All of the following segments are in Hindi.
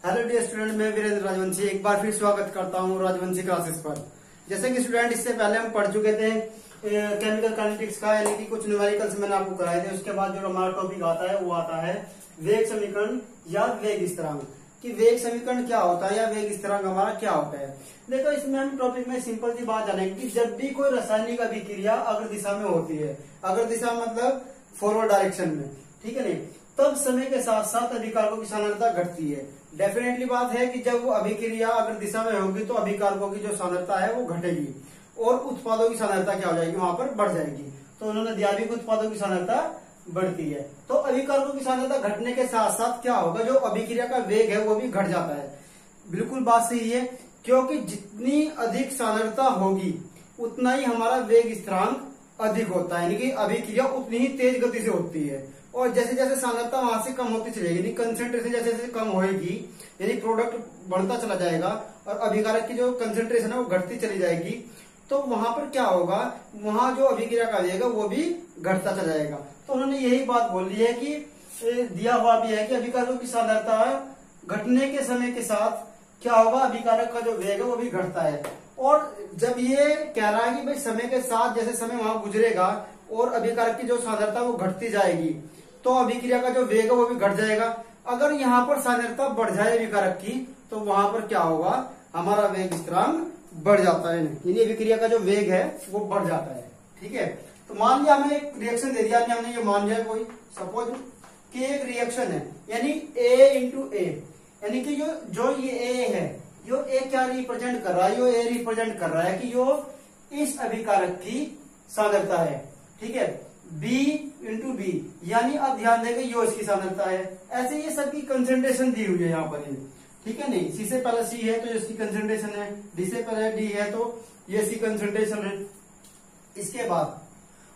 हेलो डियर स्टूडेंट, मैं वीरेंद्र राजवंशी एक बार फिर स्वागत करता हूं राजवंशी क्लासेस पर। जैसे कि स्टूडेंट इससे पहले हम पढ़ चुके थे केमिकल काइनेटिक्स का, यानी कि कुछ न्यूमेरिकल्स मैंने आपको कराए थे। उसके बाद जो हमारा टॉपिक आता है वो आता है वेग समीकरण या वेग स्थिरांक, कि वेग समीकरण क्या होता है या वेग स्थिरांक हमारा क्या होता है। देखो, इसमें हम टॉपिक में सिंपल सी बात जानेंगे कि जब भी कोई रासायनिक अभिक्रिया अगर दिशा में होती है, अगर दिशा मतलब फॉरवर्ड डायरेक्शन में, ठीक है नहीं, तब समय के साथ साथ अभिकारकों की सांद्रता घटती है। डेफिनेटली बात है कि जब वो अभिक्रिया अगर दिशा में होगी तो अभिकारकों की जो सांद्रता है वो घटेगी और उत्पादों की सांद्रता क्या हो जाएगी, वहां पर बढ़ जाएगी। तो उन्होंने दिया भी कि उत्पादों की सांद्रता बढ़ती है। तो अभिकारकों की सांद्रता घटने के साथ साथ क्या होगा, जो अभिक्रिया का वेग है वो भी घट जाता है। बिल्कुल बात सही है, क्योंकि जितनी अधिक सांद्रता होगी उतना ही हमारा वेग स्थिरांक अधिक होता है, यानी कि अभिक्रिया उतनी ही तेज गति से होती है। और जैसे जैसे सांद्रता वहां से कम होती चलेगी, यानी कंसेंट्रेशन जैसे जैसे कम होगी, यानी प्रोडक्ट बढ़ता चला जाएगा और अभिकारक की जो कंसेंट्रेशन है वो घटती चली जाएगी, तो वहां पर क्या होगा, वहां जो अभिक्रिया का वेग है वो भी घटता चला जाएगा। तो उन्होंने यही बात बोली है कि दिया हुआ भी है कि अभिकारकों की सांद्रता घटने के समय के साथ क्या होगा, अभिकारक का जो वेग है वो भी घटता है। और जब ये कह रहा है कि भाई समय के साथ जैसे समय वहां गुजरेगा और अभिकारक की जो सांद्रता वो घटती जाएगी, तो अभिक्रिया का जो वेग है वो भी घट जाएगा। अगर यहाँ पर सांद्रता बढ़ जाए अभिकारक की, तो वहां पर क्या होगा, हमारा वेग स्थिरांक बढ़ जाता है, यानी अभिक्रिया का जो वेग है वो बढ़ जाता है। ठीक है, तो मान लिया हमें एक रिएक्शन दे दिया, हमने ये मान लिया कोई सपोज कि एक रिएक्शन है, यानी A इंटू ए, यानी कि जो ये A है, जो A क्या रिप्रेजेंट कर रहा है, यो A रिप्रेजेंट कर रहा है कि यो इस अभिकारक की सांद्रता है। ठीक है, B इंटू बी, यानी अब ध्यान देंगे यो इसकी सांद्रता है। ऐसे ये सबकी कंसेंट्रेशन दी हुई है यहाँ पर, ठीक है नहीं, C से पहले C है तो इसकी कंसेंट्रेशन है, D से पहले D है तो ये इसकी कंसेंट्रेशन है। इसके बाद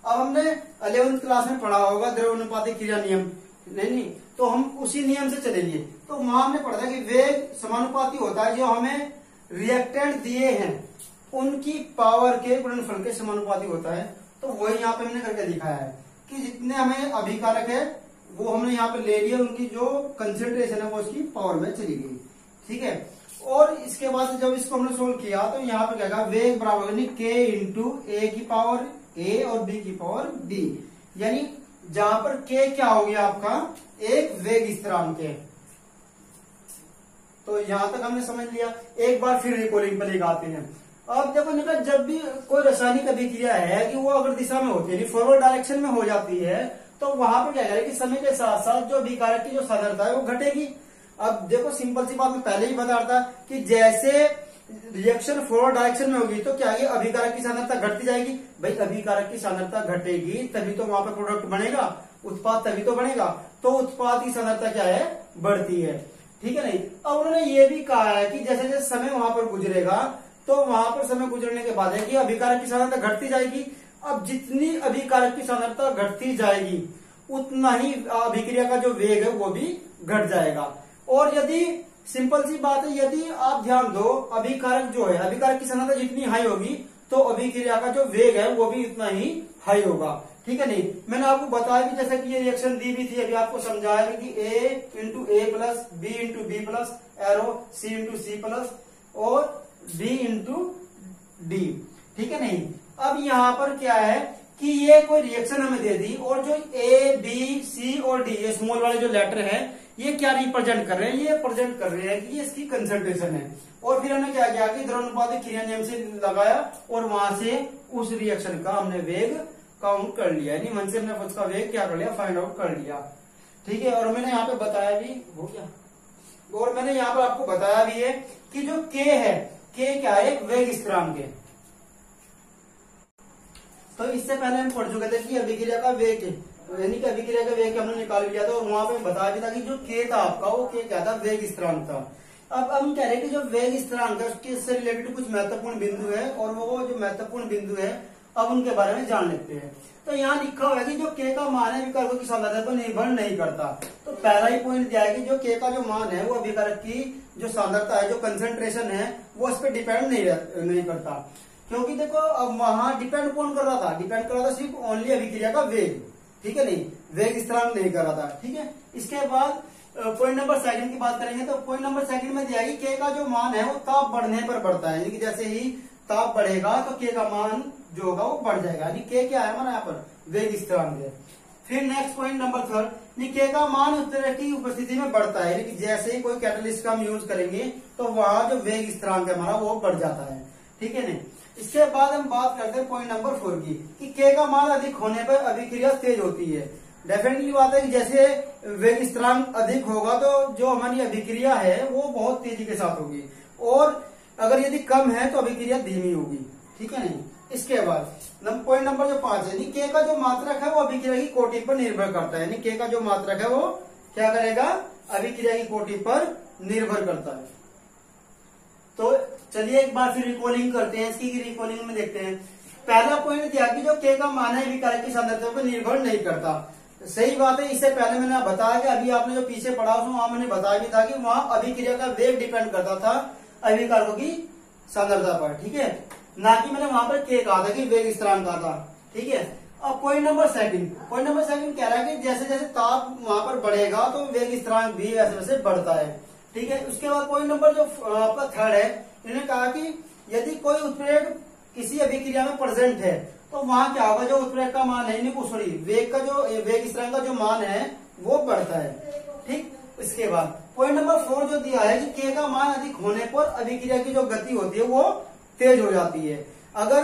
अब हमने 11th क्लास में पढ़ा होगा द्रव्यानुपातिक क्रिया नियम, नहीं, तो हम उसी नियम से चलेंगे। तो वहां हमने पढ़ा था कि वेग समानुपाती होता है, जो हमें रिएक्टेंट दिए हैं उनकी पावर के गुणनफल के समानुपाती होता है। तो वही यहाँ पे हमने करके दिखाया है कि जितने हमें अभिकारक है वो हमने यहाँ पे ले लिया, उनकी जो कंसेंट्रेशन है वो उसकी पावर में चली गई। ठीक है, और इसके बाद जब इसको हमने सोल्व किया तो यहाँ पे क्या वेग बराबर के इंटू ए की पावर ए और बी की पावर डी, यानी जहां पर के क्या हो गया आपका एक वेग स्थिरांक है। तो यहां तक हमने समझ लिया। एक बार फिर रिकॉलिंग पर लेकर आते हैं। अब देखो निकल, जब भी कोई रासायनिक अभिक्रिया है कि वो अगर दिशा में होती है, फॉरवर्ड डायरेक्शन में हो जाती है, तो वहां पर क्या करें कि समय के साथ साथ जो अभिकारक की जो सांद्रता है वो घटेगी। अब देखो सिंपल सी बात में पहले ही बता रहा था कि जैसे रिएक्शन फॉरवर्ड डायरेक्शन में होगी तो क्या है, अभिकारक की सांद्रता घटती जाएगी। भाई अभिकारक की सांद्रता घटेगी तभी तो वहां पर प्रोडक्ट बनेगा, उत्पाद तभी तो बनेगा, तो उत्पाद की सांद्रता क्या है, बढ़ती है। ठीक है नहीं, अब उन्होंने ये भी कहा है कि जैसे जैसे समय वहां पर गुजरेगा तो वहां पर समय गुजरने के बाद है कि अभिकारक की सांद्रता घटती जाएगी। अब जितनी अभिकारक की सांद्रता घटती जाएगी उतना ही अभिक्रिया का जो वेग है वो भी घट जाएगा। और यदि सिंपल सी बात है, यदि आप ध्यान दो, अभिकारक जो है, अभिकारक की सांद्रता जितनी हाई होगी तो अभिक्रिया का जो वेग है वो भी उतना ही हाई होगा। ठीक है नहीं, मैंने आपको बताया कि जैसे कि ये रिएक्शन दी भी थी, अभी आपको समझाया कि A into A plus B into B plus arrow C into C plus और D इंटू डी। ठीक है नहीं, अब यहाँ पर क्या है कि ये कोई रिएक्शन हमें दे दी और जो A B C और D, ये स्मॉल वाले जो लेटर है, ये क्या रिप्रेजेंट कर रहे हैं, ये प्रेजेंट कर रहे हैं कि ये इसकी कंसेंट्रेशन है। और फिर हमने क्या किया कि द्रव्यानुपातिक क्रिया नियम से लगाया और वहां से उस रिएक्शन का हमने वेग काउंट कर लिया, यानी मन से हमने उसका वेग क्या कर लिया, फाइंड आउट कर लिया। ठीक है, और मैंने यहाँ पे बताया भी हो गया, और मैंने यहाँ पर आपको बताया भी है कि जो K है, K क्या है, एक वेग स्थिरांक है। तो इससे पहले हम पढ़ चुके थे कि अभिक्रिया का वेग है, यानी कि अभिक्रिया का वेग हमने निकाल लिया था और वहां पे बताया भी था कि जो K था आपका वो K क्या था, वेग स्थिरांक था। अब हम कह रहे हैं कि जो वेग स्थिरांक है उसके से रिलेटेड कुछ महत्वपूर्ण बिंदु है और वो जो महत्वपूर्ण बिंदु है अब उनके बारे में जान लेते हैं। तो यहाँ लिखा हुआ है कि जो K का मान है अभिकारकों की सांद्रता पर निर्भर नहीं करता। तो पहला ही पॉइंट दिया है कि जो K का जो मान है वो अभिकारक की जो सांद्रता है, जो कंसेंट्रेशन है, वो इस पर डिपेंड नहीं करता। क्योंकि देखो अब वहां डिपेंड कौन कर रहा था, डिपेंड कर रहा था सिर्फ ओनली अभिक्रिया का वेग। ठीक है नहीं, वेग स्थिरांक नहीं कर रहा था। ठीक है, इसके बाद पॉइंट नंबर सेकंड की बात करेंगे तो पॉइंट नंबर सेकंड में दिया है कि के का जो मान है वो ताप बढ़ने पर बढ़ता है, यानी कि जैसे ही ताप बढ़ेगा तो के का मान जो होगा वो बढ़ जाएगा, यानी के क्या है हमारा यहाँ पर वेग स्थिरांक है। फिर नेक्स्ट पॉइंट नंबर थर्ड, के का मान उस तरह की उपस्थिति में बढ़ता है, यानी कि जैसे ही कोई कैटलिस्ट का हम यूज करेंगे तो वहां जो वेग स्थिरांक है हमारा वो बढ़ जाता है, ठीक है नहीं। इसके बाद हम बात करते हैं पॉइंट नंबर 4 की कि के का मान अधिक होने पर अभिक्रिया तेज होती है। डेफिनेटली बात है कि जैसे वेग स्थिरांक अधिक होगा तो जो हमारी अभिक्रिया है वो बहुत तेजी के साथ होगी, और अगर यदि कम है तो अभिक्रिया धीमी होगी, ठीक है नहीं। इसके बाद पॉइंट नंबर जो 5 है, के का जो मात्रक है वो अभिक्रिया की कोटि पर निर्भर करता है, यानी के का जो मात्रक है वो क्या करेगा, अभिक्रिया की कोटि पर निर्भर करता है। तो चलिए एक बार फिर रिकॉलिंग करते हैं, इसकी रिकॉलिंग में देखते हैं। पहला पॉइंट दिया कि जो के का मान है अभिकारक की सांद्रता पर निर्भर नहीं करता। सही बात है, इससे पहले मैंने बताया कि अभी आपने जो पीछे पढ़ा उसमें वहां मैंने बताया भी था कि वहां अभिक्रिया का वेग डिपेंड करता था अभिकारकों की सांद्रता पर, ठीक है, ना कि मैंने वहां पर के कहा था कि वेग स्थिरांक कहा था, ठीक है। अब पॉइंट नंबर सेकंड कह रहा है कि जैसे जैसे ताप वहां पर बढ़ेगा तो वेग स्थिरांक भी वैसे वैसे बढ़ता है, ठीक है। उसके बाद पॉइंट नंबर जो आपका थर्ड है, इन्होंने कहा कि यदि कोई उत्प्रेरक किसी अभिक्रिया में प्रेजेंट है तो वहां क्या होगा, जो उत्प्रेरक का मान है सॉरी वेग का जो वेग स्थिरांक का जो मान है वो बढ़ता है, ठीक। इसके बाद पॉइंट नंबर 4 जो दिया है कि के का मान अधिक होने पर अभिक्रिया की जो गति होती है वो तेज हो जाती है। अगर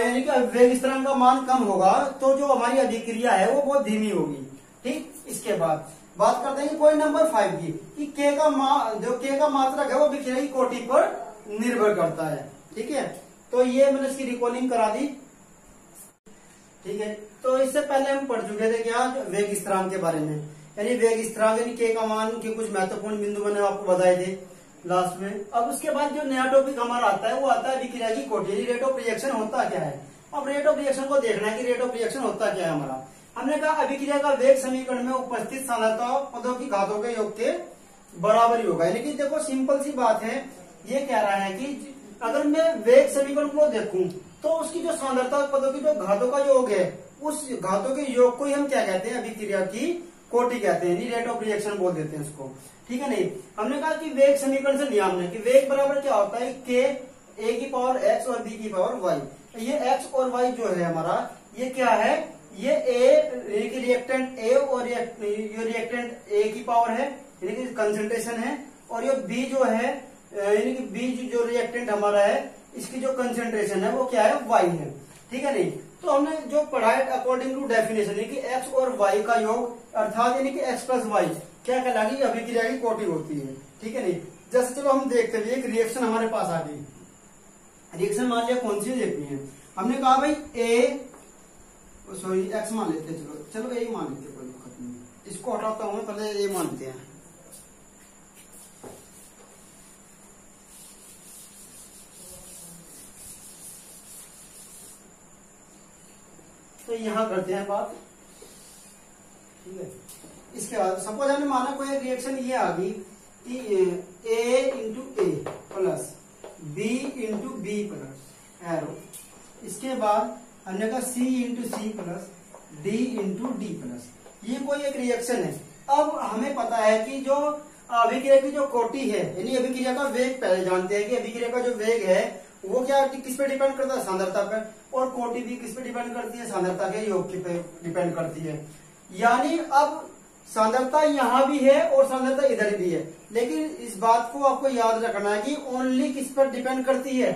यानी कि वेग स्थिरांक का मान कम होगा तो जो हमारी अभिक्रिया है वो बहुत धीमी होगी, ठीक। इसके बाद बात करते हैं पॉइंट नंबर 5 की कि के का मात्रक है वो अभिक्रिया की कोटि पर निर्भर करता है, ठीक है। तो ये मैंने इसकी रिकॉलिंग करा दी, ठीक है। तो इससे पहले हम पढ़ चुके थे क्या, वेग स्थिरांक के बारे में, यानी वेग स्थिरांक यानी के का मान के कुछ महत्वपूर्ण बिंदु मैंने आपको बताए थे लास्ट में। अब उसके बाद जो नया टॉपिक हमारा आता है वो आता है अभिक्रिया की कोटि, यानी रेट ऑफ रिएक्शन होता क्या है। अब रेट ऑफ रिएक्शन को देखना है कि रेट ऑफ रिएक्शन होता क्या है हमारा। हमने कहा अभिक्रिया का वेग समीकरण में उपस्थित सांद्रता पदों की घातों के योग के बराबर ही होगा, यानी कि देखो सिंपल सी बात है, ये कह रहा है कि अगर मैं वेग समीकरण को देखूं तो उसकी जो सांद्रता पदों की जो घातों का योग है उस घातों के योग को ही हम क्या कहते हैं, अभिक्रिया की कोटि कहते हैं, रेट ऑफ रिएक्शन बोल देते हैं इसको, ठीक है नहीं। हमने कहा कि वेग समीकरण से लिया हमने कि वेग बराबर क्या होता है, के ए की पावर एक्स और बी की पावर वाई। ये एक्स और वाई जो है हमारा ये क्या है, ये ए रिएक्टेंट ए और ये रिएक्टेंट ए की पावर है यानी कि कंसंट्रेशन है, और ये बी जो है यानी कि बी जो रिएक्टेंट हमारा है इसकी जो कंसंट्रेशन है वो क्या है, वाई है, ठीक है नहीं। तो हमने जो पढ़ा है अकॉर्डिंग टू डेफिनेशन यानी कि एक्स और वाई का योग अर्थात यानी कि एक्स प्लस वाई क्या कहलाएगी, अभिक्रिया की कोटि होती है, ठीक है नहीं। जैसे चलो हम देखते हैं एक रिएक्शन हमारे पास आ गई, रिएक्शन मान लिया कौन सी देखनी है, हमने कहा भाई ए सॉरी एक्स मान लेते हैं, चलो ए मान लेते हैं, कोई दिक्कत नहीं, इसको हटाता हूं पहले ए मानते हैं। तो यहां करते हैं बात, ठीक है। इसके बाद सपोज हमने माना कोई रिएक्शन ये आ गई कि a into A plus B into B plus arrow, इसके बाद हमने कहा सी इंटू सी plus d into d plus, ये कोई एक रिएक्शन है। अब हमें पता है कि जो अभिक्रिया की जो कोटि है यानी अभिक्रिया का वेग पहले जानते हैं कि अभिक्रिया का जो वेग है वो क्या किस पे डिपेंड करता है, सांद्रता पर, और कोटि भी किस पे डिपेंड करती है, सांद्रता के योग पे डिपेंड करती है। यानी अब सांद्रता यहाँ भी है और सांद्रता इधर भी है, लेकिन इस बात को आपको याद रखना है कि ओनली किस पर डिपेंड करती है,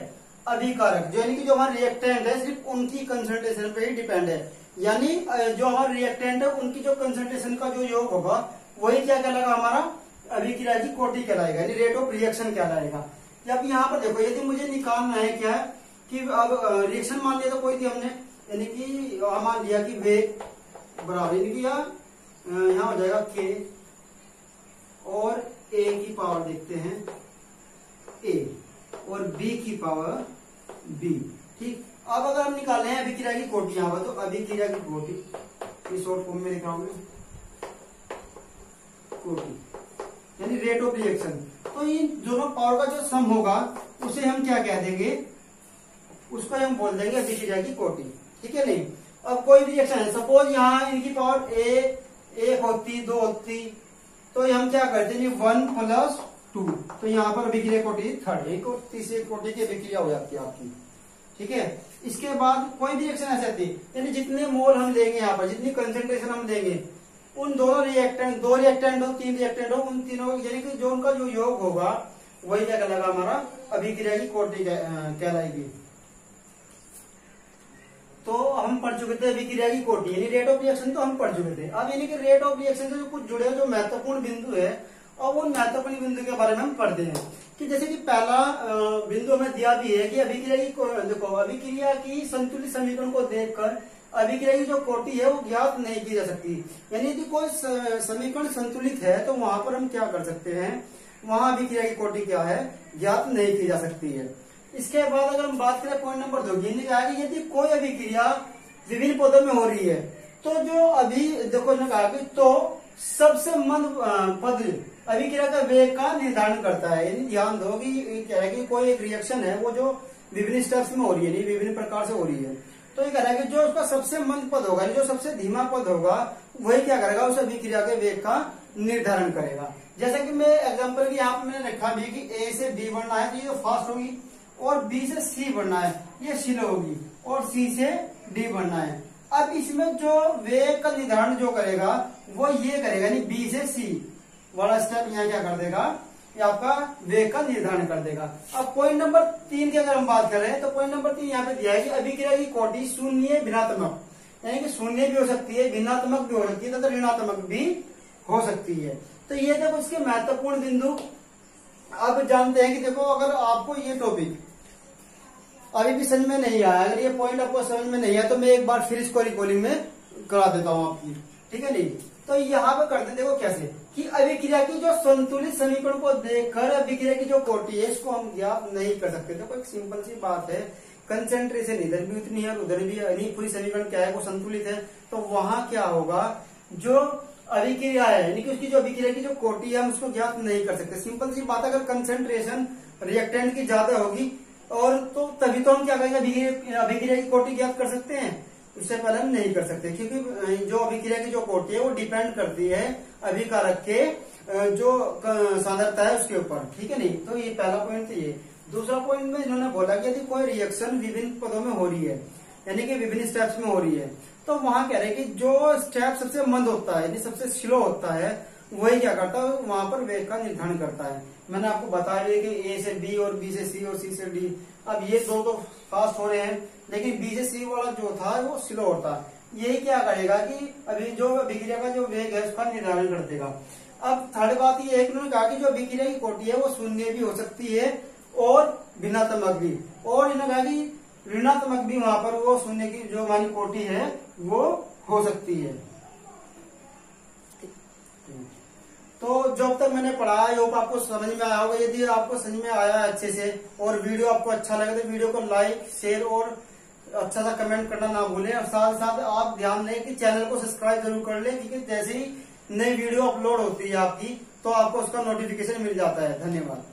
अभिकारक जो यानी कि जो हमारे रिएक्टेंट है सिर्फ उनकी कंसंट्रेशन पे ही डिपेंड है, यानी जो हमारे रिएक्टेंट है उनकी जो कंसंट्रेशन का जो योग होगा वही क्या कहलाएगा, हमारा अभिक्रिया की कोटि कहलाएगा, यानी रेट ऑफ रिएक्शन कहलाएगा। अब यहाँ पर देखो यदि मुझे निकालना है क्या है कि अब रिएक्शन मान लिया तो कोई थी हमने, यानी कि मान लिया कि वेग बराबर यानी कि यहाँ हो जाएगा के और ए की पावर देखते हैं ए और बी की पावर बी, ठीक। अब अगर हम निकाले हैं अभिक्रिया की कोटि यहाँ पर, तो अभिक्रिया की कोटि शॉर्ट फॉर्म में लिखा हूं कोटि यानी रेट ऑफ रिएक्शन, तो इन दोनों पावर का जो सम होगा उसे हम क्या कह देंगे, उसको हम बोल देंगे अभिक्रिया की कोटि, ठीक है नहीं। अब कोई भी रिएक्शन है, सपोज यहाँ इनकी पावर ए एक होती, दो होती, तो हम क्या करते हैं 1+2, तो यहाँ पर अभिक्रिया कोटि थर्ड, एक और तीसरे कोटि की अभिक्रिया हो जाती है आपकी। ठीक है, इसके बाद कोई भी रिएक्शन ऐसे आती है, यानी जितने मोल हम लेंगे यहाँ पर, जितनी कंसेंट्रेशन हम लेंगे, उन दोनों रिएक्टेंट, 2 रिएक्टेंट हो, 3 रिएक्टेंट हो, उन तीनों यानी कि जो उनका जो योग होगा वही क्या कहलाएगा, हमारा अभिक्रिया की कोटि कहलाएगी। तो हम पढ़ चुके थे अभिक्रिया की कोटि यानी रेट ऑफ रिएक्शन, तो हम पढ़ चुके थे। अब यानी कि रेट ऑफ रिएक्शन से जो कुछ जुड़े जो महत्वपूर्ण बिंदु है, और उन महत्वपूर्ण बिंदु के बारे में हम पढ़ते हैं। कि जैसे कि पहला बिंदु हमें दिया भी है कि अभिक्रिया की देखो, अभिक्रिया की संतुलित समीकरण को देखकर अभिक्रिया की जो कोटि है वो ज्ञात नहीं की जा सकती। यानी यदि कोई समीकरण संतुलित है तो वहां पर हम क्या कर सकते हैं, वहां अभिक्रिया की कोटि क्या है, ज्ञात नहीं की जा सकती है। इसके बाद अगर हम बात करें पॉइंट नंबर 2 की, यदि कोई अभिक्रिया विभिन्न पदों में हो रही है तो जो अभी देखो ने कहा कि तो सबसे मंद पद अभिक्रिया का वेग का निर्धारण करता है। यानी ध्यान दो कि क्या है कि कोई एक रिएक्शन है वो जो विभिन्न स्टेप्स में हो रही है, विभिन्न प्रकार से हो रही है, तो ये कह रहा है कि जो उसका सबसे मंद पद होगा, जो सबसे धीमा पद होगा, वही क्या करेगा, उस अभिक्रिया के वेग का निर्धारण करेगा। जैसा कि मैं एग्जांपल की यहाँ पे मैंने रखा भी कि ए से बी बढ़ना है तो ये फास्ट होगी, और बी से सी बढ़ना है ये स्लो होगी, और सी से डी बढ़ना है। अब इसमें जो वेग का निर्धारण जो करेगा वो ये करेगा, यानी बी से सी वाला स्टेप यहाँ क्या कर देगा, ये आपका वेग का निर्धारण कर देगा। अब पॉइंट नंबर 3 की अगर हम बात करें तो पॉइंट नंबर 3 यहाँ पे दिया है कि अभिक्रिया की कोटि शून्य भिन्नात्मक, यानी कि शून्य भी हो सकती है, भिन्नात्मक भी हो सकती है, तथा ऋणात्मक भी हो सकती है। तो ये देखो उसके महत्वपूर्ण बिंदु। अब जानते हैं कि देखो अगर आपको ये टॉपिक अभी भी समझ में नहीं आया, अगर ये पॉइंट आपको समझ में नहीं आया तो मैं एक बार फिर इसको रिकॉर्डिंग में करा देता हूँ आपकी, ठीक है नहीं। तो यहाँ पे करते देखो कैसे कि अभिक्रिया की जो संतुलित समीकरण को देखकर अभिक्रिया की जो कोटि है इसको हम ज्ञात नहीं कर सकते। देखो एक सिंपल सी बात है, कंसेंट्रेशन इधर भी उतनी है उधर भी, यानी पूरी समीकरण क्या है वो संतुलित है, तो वहां क्या होगा, जो अभिक्रिया है यानी कि उसकी जो अभिक्रिया की जो कोटि है हम उसको ज्ञात नहीं कर सकते। सिंपल सी बात, अगर कंसेंट्रेशन रिएक्टेंट की ज्यादा होगी और तो तभी तो हम क्या करेंगे, अभिक्रिया की कोटि ज्ञात कर सकते हैं, उससे पहले हम नहीं कर सकते, क्योंकि जो अभिक्रिया की जो कोटि है वो डिपेंड करती है अभिकारक के जो सांद्रता है उसके ऊपर, ठीक है नहीं। तो ये पहला पॉइंट तो ये। दूसरा पॉइंट में इन्होंने बोला कि यदि कोई रिएक्शन विभिन्न पदों में हो रही है, यानी कि विभिन्न स्टेप्स में हो रही है, तो वहां कह रहे हैं कि जो स्टेप सबसे मंद होता है यानी सबसे स्लो होता है वही क्या करता है, वहां पर वेग का निर्धारण करता है। मैंने आपको बता दिया कि ए से बी और बी से सी और सी से डी। अब ये दो तो फास्ट हो रहे हैं, लेकिन बी से सी वाला जो था वो स्लो होता है। यही क्या करेगा कि अभी जो अभिक्रिया का जो वेग है उसका निर्धारण कर देगा। अब थर्ड बात ये है कि उन्होंने कहा कि जो अभिक्रिया की कोटि है वो शून्य भी हो सकती है और भिन्नात्मक भी, और इन्होंने कहा कि ऋणात्मक भी वहां पर वो शून्य की जो हमारी कोटि है वो हो सकती है। तो जब तक मैंने पढ़ा है होप आपको समझ में आया होगा। यदि आपको समझ में आया अच्छे से और वीडियो आपको अच्छा लगे तो वीडियो को लाइक शेयर और अच्छा सा कमेंट करना ना भूलें, और साथ साथ आप ध्यान दें कि चैनल को सब्सक्राइब जरूर कर लें, क्योंकि जैसे ही नई वीडियो अपलोड होती है आपकी तो आपको उसका नोटिफिकेशन मिल जाता है। धन्यवाद।